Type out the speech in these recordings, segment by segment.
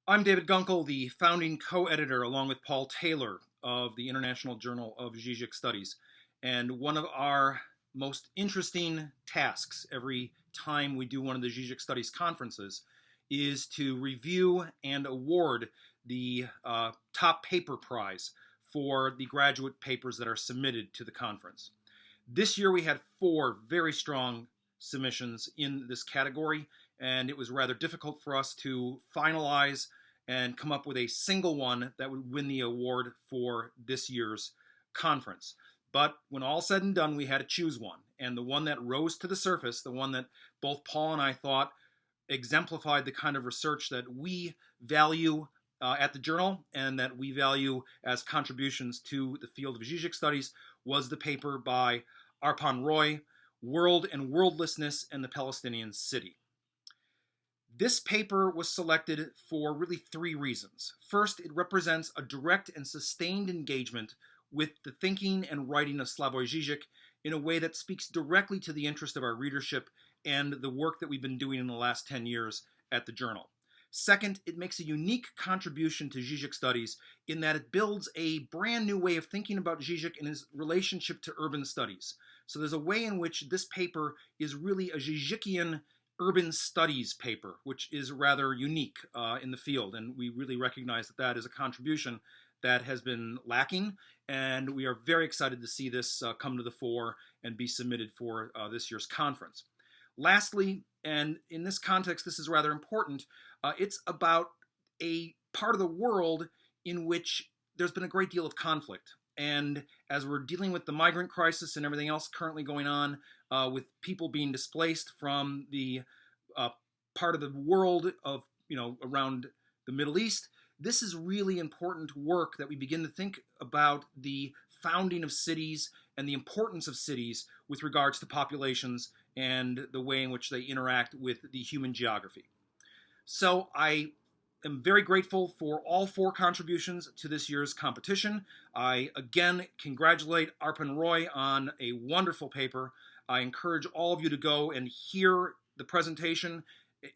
I'm David Gunkel, the founding co-editor, along with Paul Taylor, of the International Journal of Zizek Studies. And one of our most interesting tasks every time we do one of the Zizek Studies conferences is to review and award the top paper prize for the graduate papers that are submitted to the conference. This year we had four very strong submissions in this category, and it was rather difficult for us to finalize and come up with a single one that would win the award for this year's conference. But when all said and done, we had to choose one. And the one that rose to the surface, the one that both Paul and I thought exemplified the kind of research that we value at the journal and that we value as contributions to the field of Zizek studies, was the paper by Arpan Roy, World and Worldlessness and the Palestinian City. This paper was selected for really three reasons. First, it represents a direct and sustained engagement with the thinking and writing of Slavoj Žižek in a way that speaks directly to the interest of our readership and the work that we've been doing in the last 10 years at the journal. Second, it makes a unique contribution to Zizek studies in that it builds a brand new way of thinking about Zizek and his relationship to urban studies. So there's a way in which this paper is really a Zizekian urban studies paper, which is rather unique in the field, and we really recognize that that is a contribution that has been lacking, and we are very excited to see this come to the fore and be submitted for this year's conference. Lastly, and in this context this is rather important, it's about a part of the world in which there's been a great deal of conflict. And as we're dealing with the migrant crisis and everything else currently going on with people being displaced from the part of the world of, around the Middle East, this is really important work that we begin to think about the founding of cities and the importance of cities with regards to populations and the way in which they interact with the human geography. So I am very grateful for all four contributions to this year's competition. I again congratulate Arpan Roy on a wonderful paper. I encourage all of you to go and hear the presentation,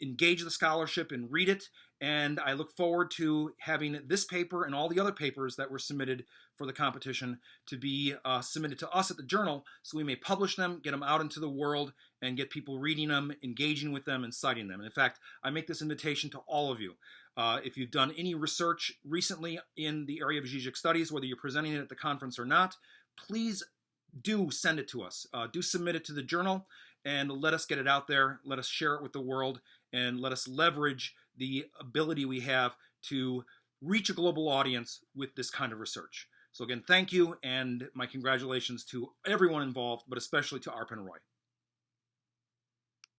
engage the scholarship and read it, and I look forward to having this paper and all the other papers that were submitted for the competition to be submitted to us at the journal so we may publish them, get them out into the world, and get people reading them, engaging with them, and citing them. And in fact, I make this invitation to all of you. If you've done any research recently in the area of Zizek studies, whether you're presenting it at the conference or not, please do send it to us. Do submit it to the journal and let us get it out there. Let us share it with the world and let us leverage the ability we have to reach a global audience with this kind of research. So again, thank you, and my congratulations to everyone involved, but especially to Arpan Roy.